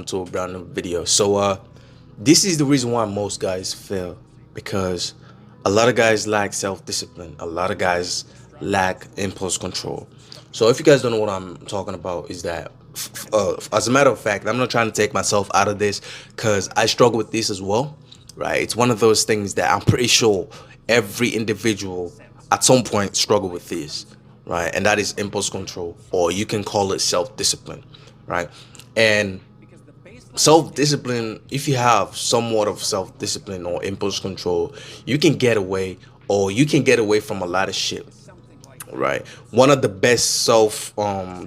to a brand new video. So this is the reason why most guys fail, because a lot of guys lack self-discipline, a lot of guys lack impulse control. So if you guys don't know what I'm talking about, is that as a matter of fact, I'm not trying to take myself out of this, because I struggle with this as well, right? It's one of those things that I'm pretty sure every individual at some point struggle with this, right? And that is impulse control, or you can call it self-discipline, right? And self-discipline, if you have somewhat of self-discipline or impulse control, you can get away, or you can get away from a lot of shit, right? One of the best self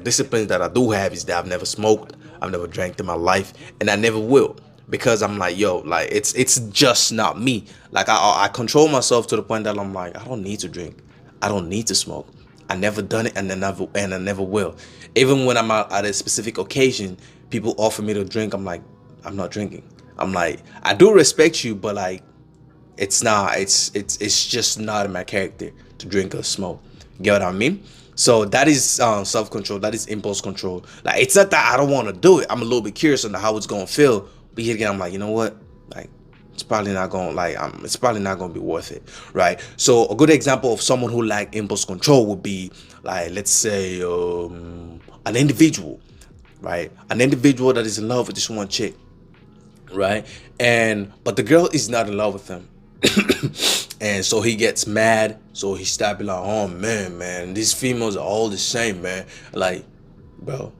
disciplines that I do have is that I've never smoked, I've never drank in my life, and I never will, because I'm like, yo, like it's just not me. Like I control myself to the point that I'm like, I don't need to drink, I don't need to smoke. I never done it, and I never will. Even when I'm out at a specific occasion, people offer me to drink, I'm like, I'm not drinking. I'm like, I do respect you, but like, it's just not in my character to drink or smoke. Get what I mean? So that is self-control, that is impulse control. Like, it's not that I don't want to do it, I'm a little bit curious on how it's gonna feel, but yet again I'm like, you know what, like, it's probably not gonna it's probably not gonna be worth it, right? So a good example of someone who lack impulse control would be, like, let's say an individual, right? An individual that is in love with this one chick, right? And but the girl is not in love with him. And so he gets mad, so he start be like, oh man, these females are all the same, man. Like, bro,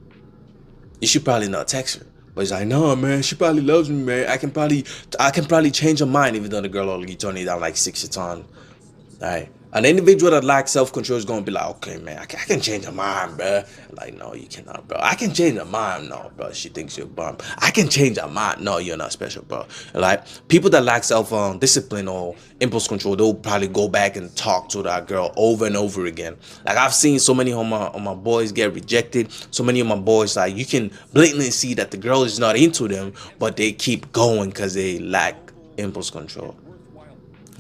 you should probably not text her. But he's like, no man, she probably loves me, man. I can probably change her mind, even though the girl only turned it down like 60 times. All right. An individual that lacks self-control is gonna be like, okay, man, I can change her mind, bro. Like, no, you cannot, bro. I can change her mind, no, bro. She thinks you're a bum. I can change her mind, no, you're not special, bro. Like, people that lack self-discipline or impulse control, they'll probably go back and talk to that girl over and over again. Like, I've seen so many of my boys get rejected. So many of my boys, like, you can blatantly see that the girl is not into them, but they keep going because they lack impulse control.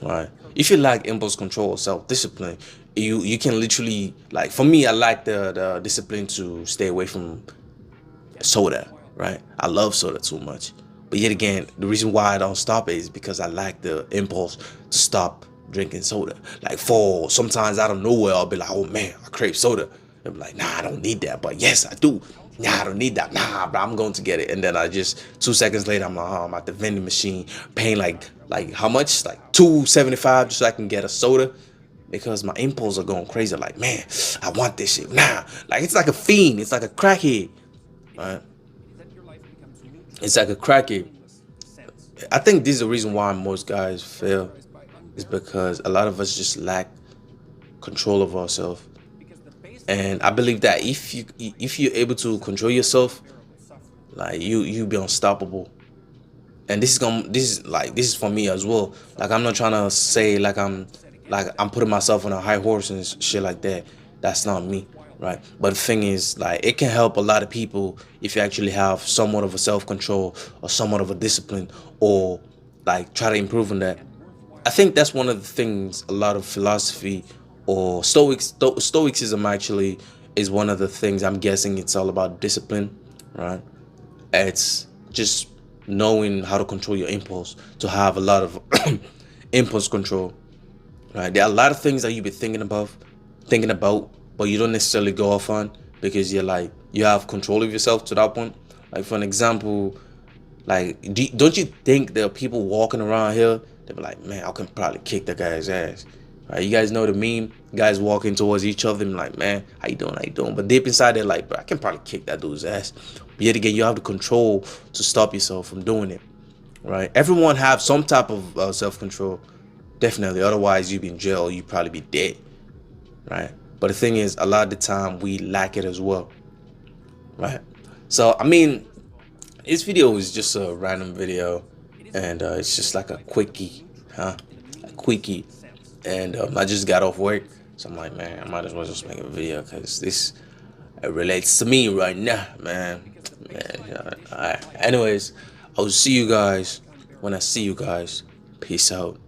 Right. If you lack impulse control or self-discipline, you can literally, like, for me, I like the discipline to stay away from soda, right? I love soda too much. But yet again, the reason why I don't stop it is because I lack the impulse to stop drinking soda. Like, for sometimes out of nowhere, I'll be like, oh man, I crave soda. I'll be like, nah, I don't need that. But yes, I do. Nah, I don't need that. Nah, but I'm going to get it. And then I just 2 seconds later, I'm like, oh, I'm at the vending machine paying like how much? Like $2.75 just so I can get a soda. Because my impulse are going crazy. Like, man, I want this shit. Nah. Like, it's like a fiend. It's like a crackhead. Right? It's like a crackhead. I think this is the reason why most guys fail. Is because a lot of us just lack control of ourselves. And I believe that if you're able to control yourself, like, you be unstoppable. And this is for me as well. Like, I'm not trying to say like I'm putting myself on a high horse and shit like that. That's not me, right? But the thing is, like, it can help a lot of people if you actually have somewhat of a self-control or somewhat of a discipline, or like try to improve on that. I think that's one of the things a lot of philosophy or stoicism actually is one of the things. I'm guessing it's all about discipline, right? It's just knowing how to control your impulse, to have a lot of impulse control, right? There are a lot of things that you be thinking about, but you don't necessarily go off on, because you're like, you have control of yourself to that point. Like, for an example, like, don't you think there are people walking around here, they be like, man, I can probably kick that guy's ass. Right? You guys know the meme, guys walking towards each other and like, man, how you doing, how you doing? But deep inside, they're like, bro, I can probably kick that dude's ass. But yet again, you have the control to stop yourself from doing it, right? Everyone have some type of self-control, definitely. Otherwise, you'd be in jail, you'd probably be dead, right? But the thing is, a lot of the time, we lack it as well, right? So, I mean, this video is just a random video, and it's just like a quickie, a quickie. And I just got off work, so I'm like, man, I might as well just make a video, because this relates to me right now, man. All right. Anyways, I'll see you guys when I see you guys. Peace out.